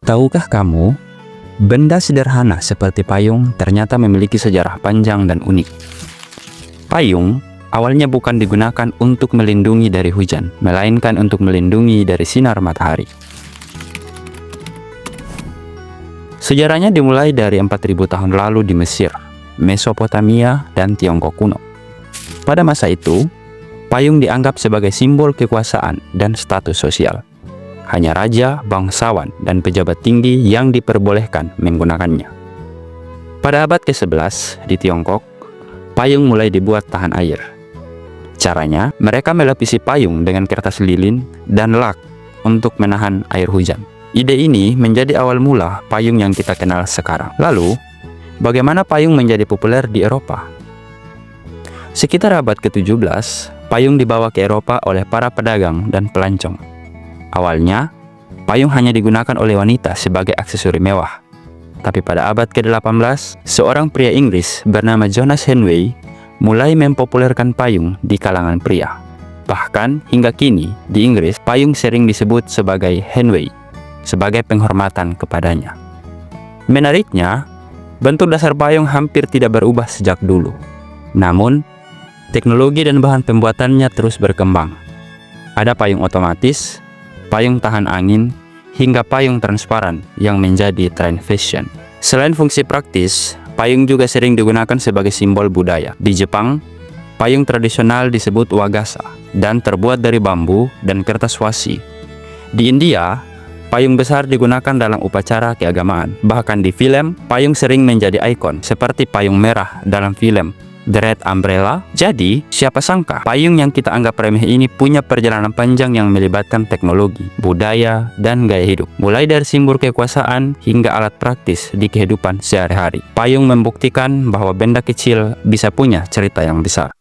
Tahukah kamu, benda sederhana seperti payung ternyata memiliki sejarah panjang dan unik. Payung awalnya bukan digunakan untuk melindungi dari hujan, melainkan untuk melindungi dari sinar matahari. Sejarahnya dimulai dari 4000 tahun lalu di Mesir, Mesopotamia, dan Tiongkok kuno. Pada masa itu, payung dianggap sebagai simbol kekuasaan dan status sosial. Hanya raja, bangsawan, dan pejabat tinggi yang diperbolehkan menggunakannya. Pada abad ke-11 di Tiongkok, payung mulai dibuat tahan air. Caranya, mereka melapisi payung dengan kertas lilin dan lak untuk menahan air hujan. Ide ini menjadi awal mula payung yang kita kenal sekarang. Lalu, bagaimana payung menjadi populer di Eropa? Sekitar abad ke-17, payung dibawa ke Eropa oleh para pedagang dan pelancong. Awalnya, payung hanya digunakan oleh wanita sebagai aksesori mewah. Tapi pada abad ke-18, seorang pria Inggris bernama Jonas Henway mulai mempopulerkan payung di kalangan pria. Bahkan hingga kini di Inggris, payung sering disebut sebagai Henway, sebagai penghormatan kepadanya. Menariknya, bentuk dasar payung hampir tidak berubah sejak dulu. Namun, teknologi dan bahan pembuatannya terus berkembang. Ada payung otomatis, payung tahan angin, hingga payung transparan yang menjadi tren fashion. Selain fungsi praktis, payung juga sering digunakan sebagai simbol budaya. Di Jepang, payung tradisional disebut wagasa dan terbuat dari bambu dan kertas wasi. Di India, payung besar digunakan dalam upacara keagamaan. Bahkan di film, payung sering menjadi ikon seperti payung merah dalam film The Red Umbrella. Jadi, siapa sangka payung yang kita anggap remeh ini punya perjalanan panjang yang melibatkan teknologi, budaya, dan gaya hidup. Mulai dari simbol kekuasaan hingga alat praktis di kehidupan sehari-hari. Payung membuktikan bahwa benda kecil bisa punya cerita yang besar.